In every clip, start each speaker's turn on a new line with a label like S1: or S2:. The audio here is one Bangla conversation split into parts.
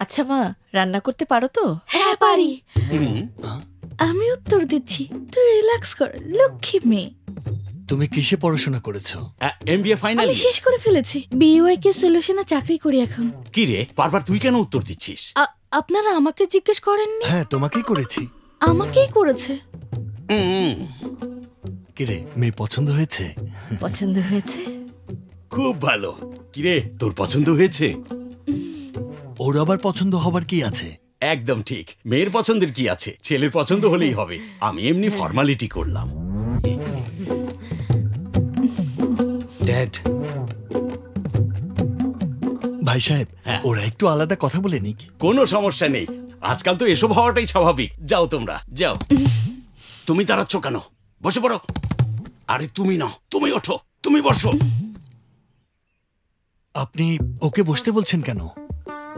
S1: আচ্ছা মা, রান্না করতে পারো তো?
S2: হ্যাঁ পারি। আমি উত্তর দিচ্ছি, তুই রিল্যাক্স কর, লক্ষ্মী মেয়ে।
S3: তুমি কিসে পড়াশোনা করেছো?
S4: MBA final.
S2: আমি শেষ করে ফেলেছি, বিইউআইকে সলিউশনে চাকরি করি এখন।
S4: কি রে, বারবার তুই কেন উত্তর দিচ্ছিস?
S2: আপনারা আমাকে জিজ্ঞেস করেননি?
S3: হ্যাঁ, তোমাকেই করেছি।
S2: আমাকেই করেছে।
S3: কিরে, মেয়ে পছন্দ হয়েছে?
S1: পছন্দ হয়েছে?
S4: খুব ভালো। কিরে, তোর পছন্দ হয়েছে?
S3: ওর আবার পছন্দ হবার কি আছে?
S4: একদম ঠিক, মেয়ের পছন্দের কি আছে, ছেলের পছন্দ হলেই হবে। আমি এমনি ফর্মালিটি করলাম।
S3: ড্যাড, ভাই সাহেব, ওরা একটু আলাদা কথা বলে নিক।
S4: কোনো সমস্যা নেই, আজকাল তো এসব হওয়াটাই স্বাভাবিক। যাও তোমরা যাও। তুমি দাঁড়াচ্ছ কেন? বসে পড়ো। আরে তুমি না, তুমি ওঠো, তুমি বসো।
S3: আপনি ওকে বসতে বলছেন কেন?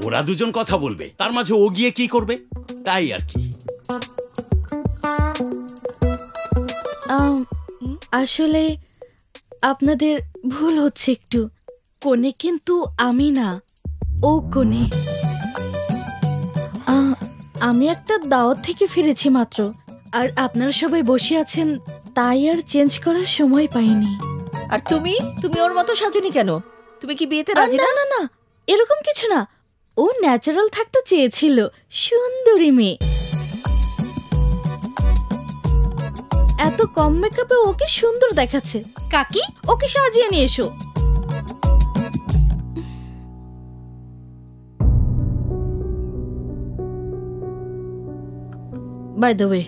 S4: ওরা দুজন কথা বলবে, তার মাঝে ও গিয়ে কি করবে, তাই আর কি।
S2: আসলে আপনাদের ভুল হচ্ছে একটু। কোণে কিন্তু আমি না, ও কোণে। আমি একটা দাওয়াত থেকে ফিরেছি মাত্র, আর আপনারা সবাই বসে আছেন, তাই আর চেঞ্জ করার সময় পাইনি।
S1: আর তুমি ওর মতো সাজুনি কেন? তুমি কি বিয়েতে রাজি?
S2: না না না, এরকম কিছু না। ও ন্যাচারাল থাকতে চেয়েছিল, সুন্দরী মেয়ে। এত কম মেকআপে ওকে সুন্দর দেখাচ্ছে। কাকি, ওকে সাজিয়ে নিয়ে এসো। বাই দ্য ওয়ে,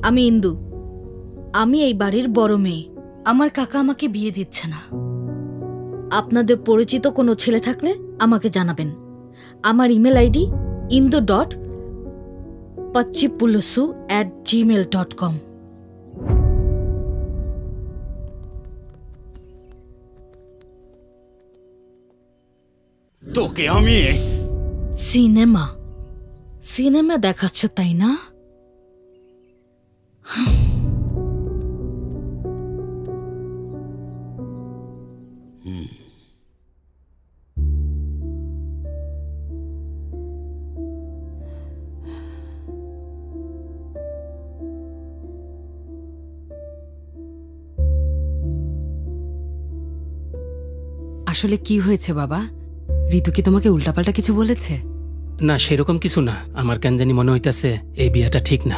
S2: আমি ইন্দু। আমি এই বাড়ির বড় মেয়ে। আমার কাকা আমাকে বিয়ে দিচ্ছে না। আপনাদের পরিচিত কোনো ছেলে থাকলে আমাকে জানাবেন। আমার ইমেল আইডি indu.pachipulusu@gmail.com।
S4: তোকে আমি
S2: সিনেমা দেখাচ্ছ তাই না?
S5: আসলে কি হয়েছে বাবা? ঋতু কি তোমাকে উল্টাপাল্টা কিছু বলেছে?
S6: না, সেরকম কিছু না। আমার কেন জানি মনে হইতাছে এই বিয়েটা ঠিক না।